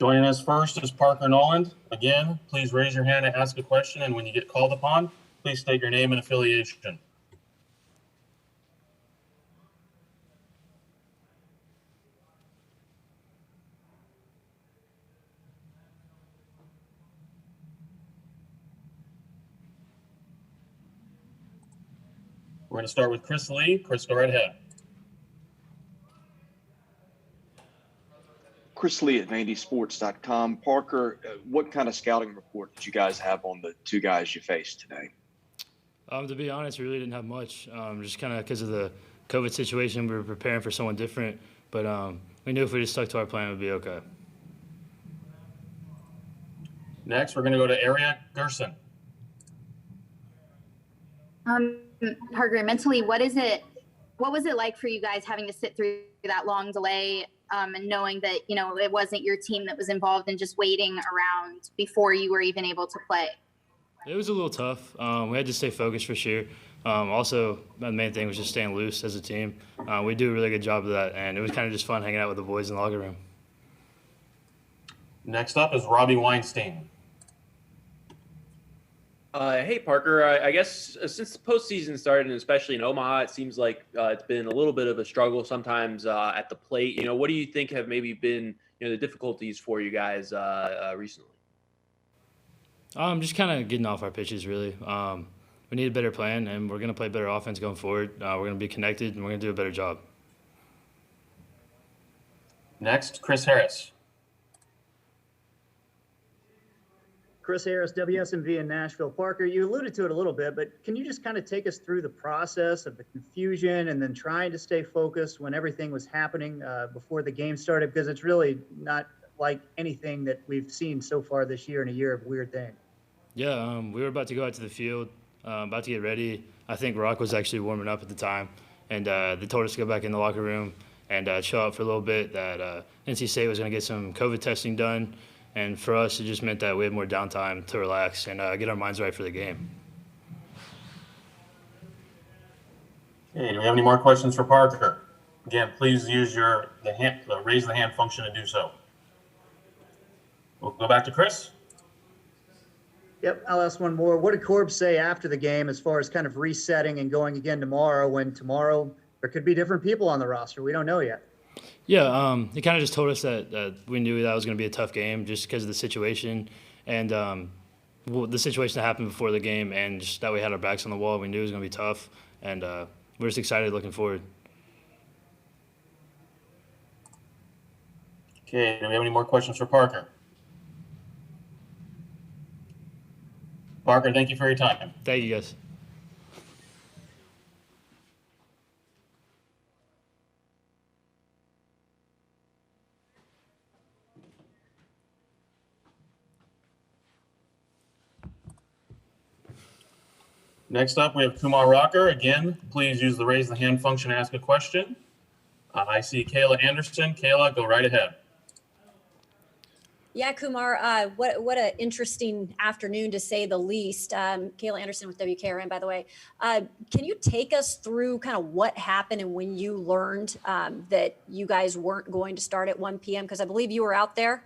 Joining us first is Parker Noland. Again, please raise your hand to ask a question, and when you get called upon, please state your name and affiliation. We're going to start with Chris Lee. Chris, go right ahead. Chris Lee at VandySports.com. Parker, what kind of scouting report did you guys have on the two guys you faced today? To be honest, we really didn't have much. Just kind of because of the COVID situation, we were preparing for someone different. But we knew if we just stuck to our plan, it would be okay. Next, we're going to go to Aria Gerson. Parker, mentally, what was it like for you guys having to sit through that long delay and knowing that, it wasn't your team that was involved and just waiting around before you were even able to play? It was a little tough. We had to stay focused for sure. Also, the main thing was just staying loose as a team. We do a really good job of that, and it was kind of just fun hanging out with the boys in the locker room. Next up is Robbie Weinstein. Hey, Parker. I guess since the postseason started, and especially in Omaha, it seems like it's been a little bit of a struggle sometimes at the plate. What do you think have maybe been the difficulties for you guys recently? Just kind of getting off our pitches, really. We need a better plan, and we're going to play better offense going forward. We're going to be connected, and we're going to do a better job. Next, Chris Harris. Chris Harris, WSMV in Nashville. Parker, you alluded to it a little bit, but can you just kind of take us through the process of the confusion and then trying to stay focused when everything was happening before the game started? Because it's really not like anything that we've seen so far this year in a year of weird things. Yeah, we were about to go out to the field, about to get ready. I think Rock was actually warming up at the time, and they told us to go back in the locker room and chill out for a little bit, that NC State was going to get some COVID testing done. And for us, it just meant that we had more downtime to relax and get our minds right for the game. Okay, do we have any more questions for Parker? Again, please use the raise the hand function to do so. We'll go back to Chris. Yep, I'll ask one more. What did Korb say after the game as far as kind of resetting and going again tomorrow, when tomorrow there could be different people on the roster? We don't know yet. Yeah, he kind of just told us that we knew that was going to be a tough game just because of the situation and the situation that happened before the game, and just that we had our backs on the wall. We knew it was going to be tough, and we're just excited looking forward. Okay, do we have any more questions for Parker? Parker, thank you for your time. Thank you, guys. Next up, we have Kumar Rocker. Again, please use the raise the hand function to ask a question. I see Kayla Anderson. Kayla, go right ahead. Yeah, Kumar, what an interesting afternoon to say the least. Kayla Anderson with WKRN, by the way. Can you take us through kind of what happened and when you learned that you guys weren't going to start at 1 p.m.? Because I believe you were out there.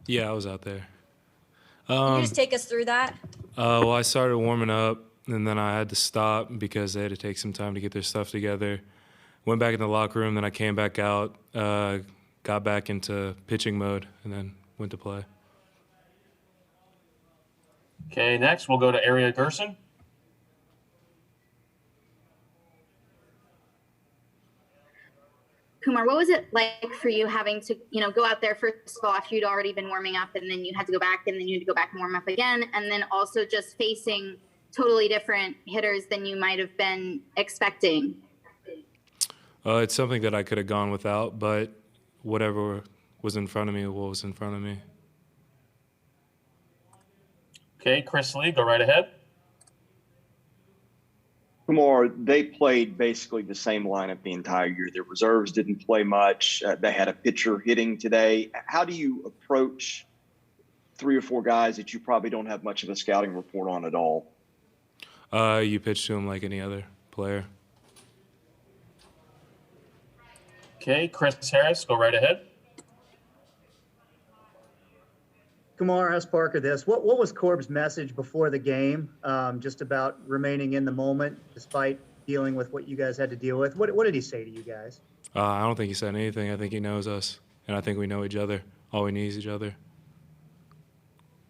Yeah, I was out there. Can you just take us through that? Well, I started warming up, and then I had to stop because they had to take some time to get their stuff together. Went back in the locker room, then I came back out, got back into pitching mode, and then went to play. Okay, next we'll go to Aria Gerson. Kumar, what was it like for you having to, go out there first of all after you'd already been warming up, and then you had to go back, and then you had to go back and warm up again, and then also just facing totally different hitters than you might have been expecting? It's something that I could have gone without, but whatever was in front of me was in front of me. Okay, Chris Lee, go right ahead. Kumar, they played basically the same lineup the entire year. Their reserves didn't play much. They had a pitcher hitting today. How do you approach 3 or 4 guys that you probably don't have much of a scouting report on at all? You pitch to them like any other player. Okay, Chris Harris, go right ahead. Kumar asked Parker this. What was Korb's message before the game, just about remaining in the moment despite dealing with what you guys had to deal with? What did he say to you guys? I don't think he said anything. I think he knows us, and I think we know each other. All we need is each other.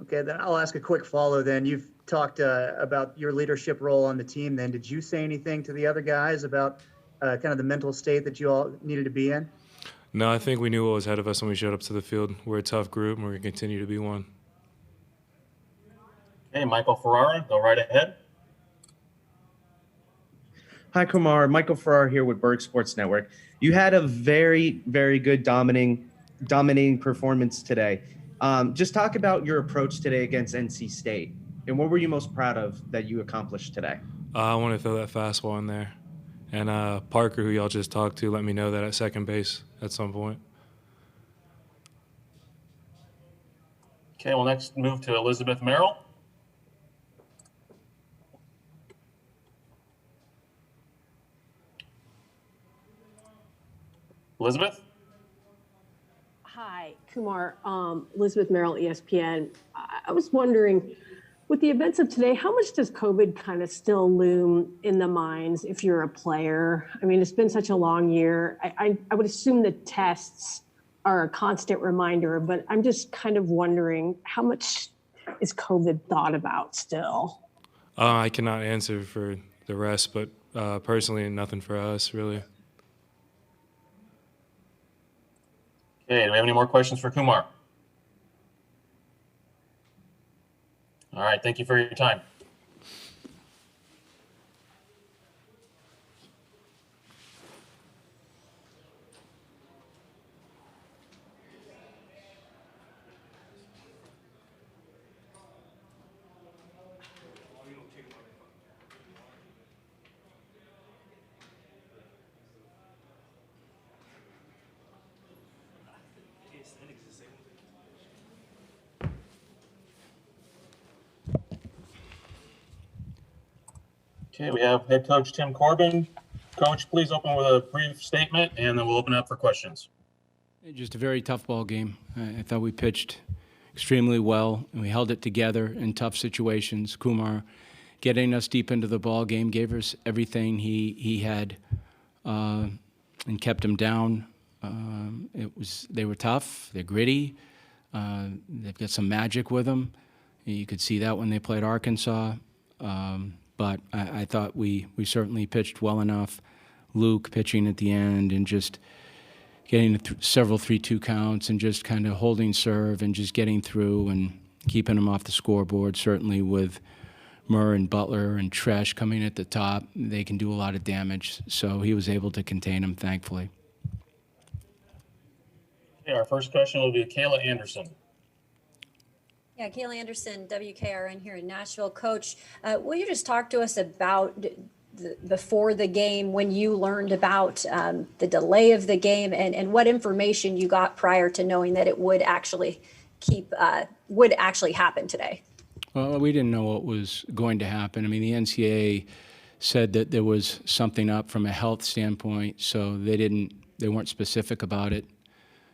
Okay, then I'll ask a quick follow then. You've talked about your leadership role on the team then. Did you say anything to the other guys about kind of the mental state that you all needed to be in? No, I think we knew what was ahead of us when we showed up to the field. We're a tough group, and we're going to continue to be one. Okay, Michael Ferrara, go right ahead. Hi, Kumar. Michael Farrar here with Berg Sports Network. You had a very, very good dominating performance today. Just talk about your approach today against NC State, and what were you most proud of that you accomplished today? I want to throw that fastball in there. And Parker, who y'all just talked to, let me know that at second base at some point. Okay, we'll next move to Elizabeth Merrill. Elizabeth? Hi, Kumar. Elizabeth Merrill, ESPN. I was wondering, with the events of today, how much does COVID kind of still loom in the minds if you're a player? I mean, it's been such a long year. I would assume the tests are a constant reminder, but I'm just kind of wondering, how much is COVID thought about still? I cannot answer for the rest, but personally, nothing for us, really. Okay, do we have any more questions for Kumar? All right, thank you for your time. Okay, we have head coach Tim Corbin. Coach, please open with a brief statement, and then we'll open up for questions. Just a very tough ball game. I thought we pitched extremely well, and we held it together in tough situations. Kumar, getting us deep into the ball game, gave us everything he had, and kept him down. They were tough. They're gritty. They've got some magic with them. You could see that when they played Arkansas. But I thought we certainly pitched well enough. Luke pitching at the end and just getting several 3-2 counts and just kind of holding serve and just getting through and keeping them off the scoreboard. Certainly with Murr and Butler and Tresh coming at the top, they can do a lot of damage. So he was able to contain them, thankfully. Okay, our first question will be Kayla Anderson. Yeah, Kayla Anderson, WKRN here in Nashville. Coach, will you just talk to us about before the game when you learned about the delay of the game and what information you got prior to knowing that it would actually happen today? Well, we didn't know what was going to happen. I mean, the NCAA said that there was something up from a health standpoint, so they weren't specific about it.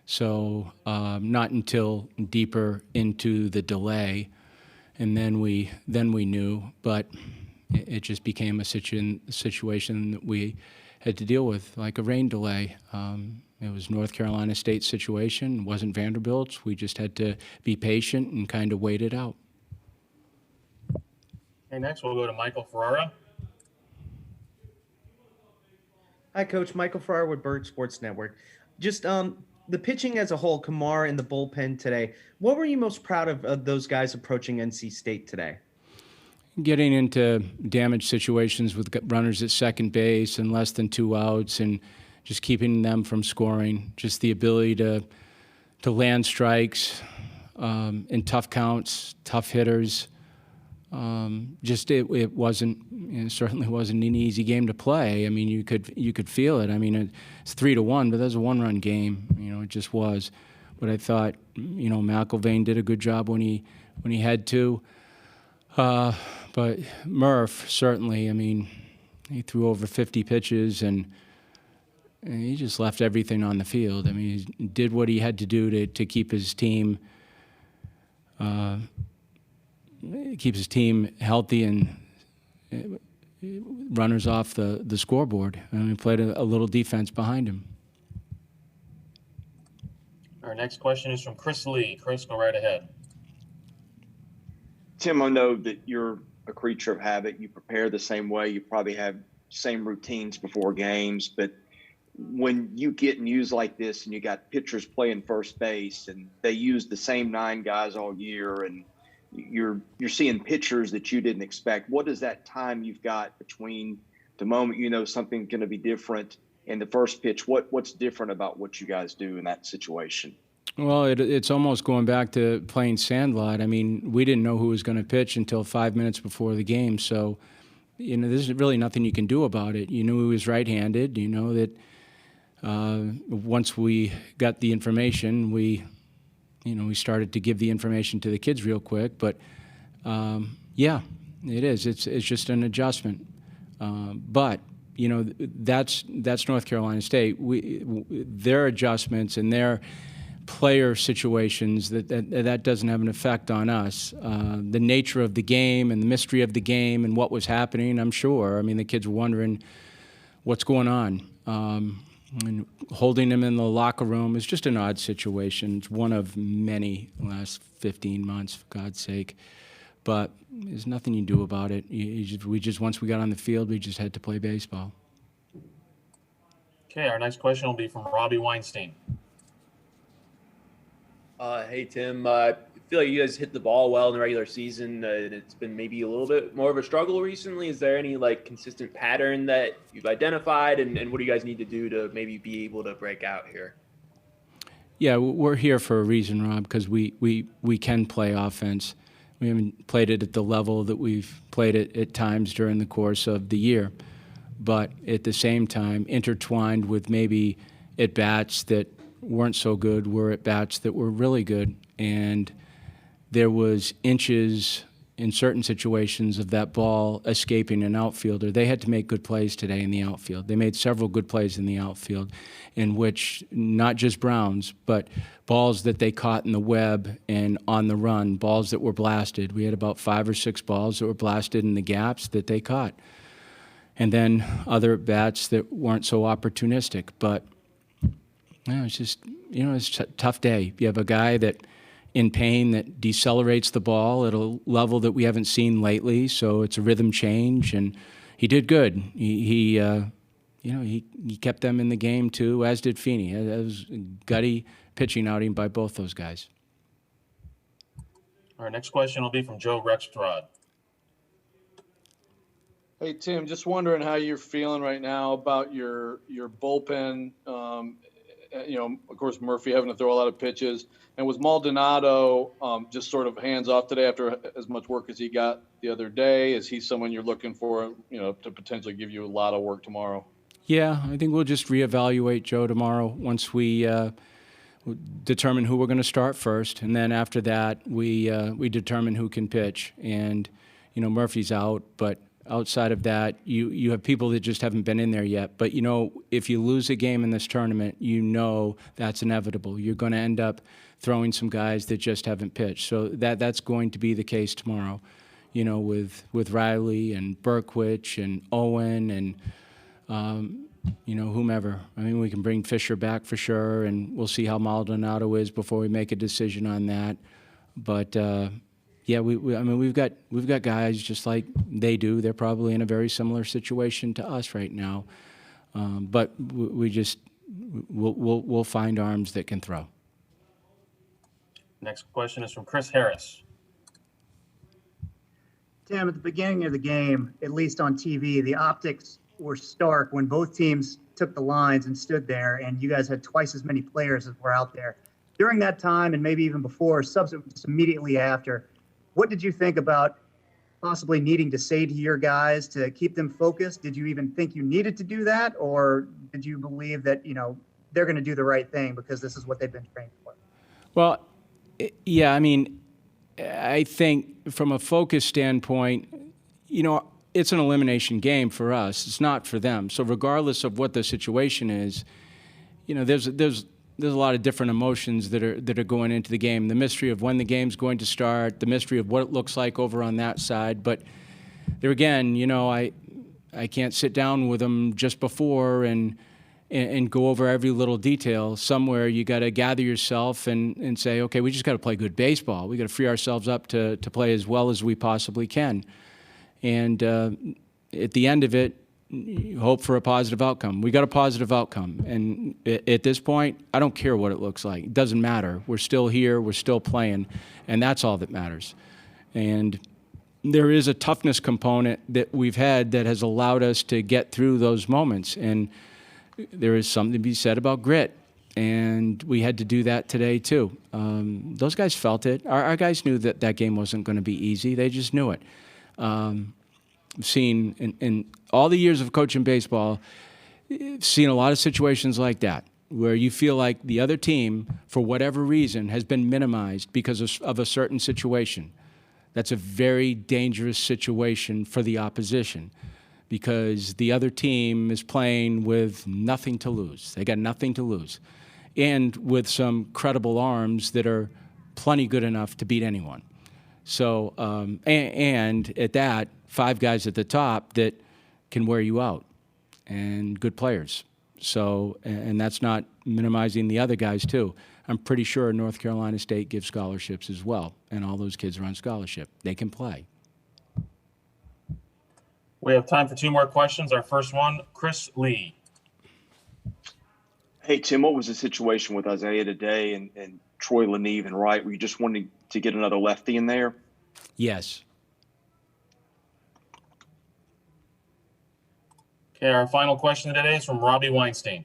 So not until deeper into the delay, and then we knew. But it just became a situation that we had to deal with, like a rain delay. It was North Carolina State situation. It wasn't Vanderbilt's. We just had to be patient and kind of wait it out. Okay, next we'll go to Michael Ferrara. Hi, Coach. Michael Farrar with Berg Sports Network. Just the pitching as a whole, Kumar and the bullpen today, what were you most proud of those guys approaching NC State today? Getting into damage situations with runners at second base and less than 2 outs and just keeping them from scoring. Just the ability to land strikes in tough counts, tough hitters. It wasn't, certainly wasn't an easy game to play. I mean, you could feel it. I mean, it's 3-1, but that's a one-run game. It just was. But I thought, McIlvain did a good job when he had to. But Murph, certainly, I mean, he threw over 50 pitches and he just left everything on the field. I mean, he did what he had to do to keep his team keeps his team healthy and runners off the scoreboard. And we played a little defense behind him. Our next question is from Chris Lee. Chris, go right ahead. Tim, I know that you're a creature of habit. You prepare the same way. You probably have same routines before games. But when you get news like this and you got pitchers playing first base and they use the same 9 guys all year and you're seeing pitchers that you didn't expect, what is that time you've got between the moment you know something's going to be different and the first pitch? What's different about what you guys do in that situation? Well, it's almost going back to playing Sandlot. I mean, we didn't know who was going to pitch until 5 minutes before the game. So, there's really nothing you can do about it. You knew he was right-handed. You know that once we got the information, we started to give the information to the kids real quick. But, yeah, it is. It's just an adjustment. But, that's North Carolina State. Their adjustments and their player situations, that doesn't have an effect on us. The nature of the game and the mystery of the game and what was happening, I'm sure. I mean, the kids were wondering what's going on. And holding them in the locker room is just an odd situation. It's one of many in the last 15 months, for God's sake. But there's nothing you do about it. Once we got on the field, we just had to play baseball. Okay, our next question will be from Robbie Weinstein. Hey, Tim. I feel like you guys hit the ball well in the regular season. It's been maybe a little bit more of a struggle recently. Is there any consistent pattern that you've identified, and what do you guys need to do to maybe be able to break out here? Yeah, we're here for a reason, Rob, because we can play offense. We haven't played it at the level that we've played it at times during the course of the year, but at the same time, intertwined with maybe at-bats that weren't so good were at-bats that were really good, and there was inches in certain situations of that ball escaping an outfielder. They had to make good plays today in the outfield. They made several good plays in the outfield in which not just Browns, but balls that they caught in the web and on the run, balls that were blasted. We had about 5 or 6 balls that were blasted in the gaps that they caught. And then other bats that weren't so opportunistic. But it's just, it's a tough day. You have a guy that in pain that decelerates the ball at a level that we haven't seen lately, so it's a rhythm change, and he did good. He kept them in the game too, as did Feeney. That was a gutty pitching outing by both those guys. Our next question will be from Joe Rexrod. Hey, Tim, just wondering how you're feeling right now about your bullpen. Of course, Murphy having to throw a lot of pitches. And was Maldonado just sort of hands off today after as much work as he got the other day? Is he someone you're looking for, to potentially give you a lot of work tomorrow? Yeah, I think we'll just reevaluate Joe tomorrow once we determine who we're going to start first. And then after that, we determine who can pitch. And, Murphy's out, but outside of that, you have people that just haven't been in there yet. But, if you lose a game in this tournament, that's inevitable. You're going to end up throwing some guys that just haven't pitched. So that's going to be the case tomorrow, with Riley and Berkwich and Owen and, whomever. I mean, we can bring Fisher back for sure, and we'll see how Maldonado is before we make a decision on that. But, yeah, we've got guys just like they do. They're probably in a very similar situation to us right now, but we'll find arms that can throw. Next question is from Chris Harris. Tim, at the beginning of the game, at least on TV, the optics were stark when both teams took the lines and stood there, and you guys had twice as many players as were out there. During that time, and maybe even before, just immediately after, what did you think about possibly needing to say to your guys to keep them focused? Did you even think you needed to do that? Or did you believe that, they're going to do the right thing because this is what they've been trained for? Well, yeah, I mean, I think from a focus standpoint, it's an elimination game for us. It's not for them. So regardless of what the situation is, there's there's a lot of different emotions that are going into the game. The mystery of when the game's going to start, the mystery of what it looks like over on that side. But there again, you know, I can't sit down with them just before and go over every little detail. Somewhere you got to gather yourself and say, okay, we just got to play good baseball. We got to free ourselves up to play as well as we possibly can. And at the end of it, you hope for a positive outcome. We got a positive outcome. And at this point, I don't care what it looks like. It doesn't matter. We're still here. We're still playing. And that's all that matters. And there is a toughness component that we've had that has allowed us to get through those moments. And there is something to be said about grit. And we had to do that today, too. Those guys felt it. Our guys knew that that game wasn't going to be easy. They just knew it. I've seen in all the years of coaching baseball, seen a lot of situations like that where you feel like the other team, for whatever reason, has been minimized because of a certain situation. That's a very dangerous situation for the opposition because the other team is playing with nothing to lose. They got nothing to lose. And with some credible arms that are plenty good enough to beat anyone. So, and at that, 5 guys at the top that can wear you out and good players. So, and that's not minimizing the other guys too. I'm pretty sure North Carolina State gives scholarships as well. And all those kids are on scholarship. They can play. We have time for 2 more questions. Our first one, Chris Lee. Hey, Tim, what was the situation with Isaiah today and Troy Leneve and Wright? Were you just wanting to get another lefty in there? Yes. Okay, our final question today is from Robbie Weinstein.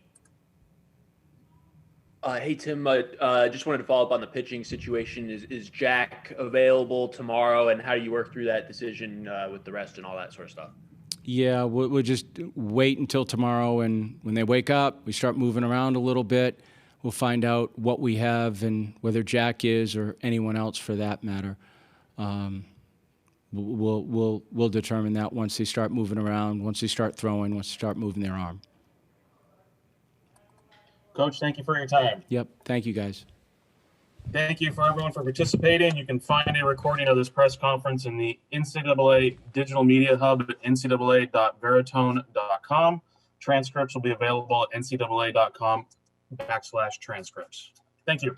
Hey, Tim, just wanted to follow up on the pitching situation. Is Jack available tomorrow, and how do you work through that decision with the rest and all that sort of stuff? Yeah, we'll just wait until tomorrow, and when they wake up, we start moving around a little bit. We'll find out what we have and whether Jack is or anyone else for that matter. We'll determine that once they start moving around, once they start throwing, once they start moving their arm. Coach, thank you for your time. Yep, thank you guys. Thank you for everyone for participating. You can find a recording of this press conference in the NCAA Digital Media Hub at ncaa.veritone.com. Transcripts will be available at ncaa.com/transcripts. Thank you.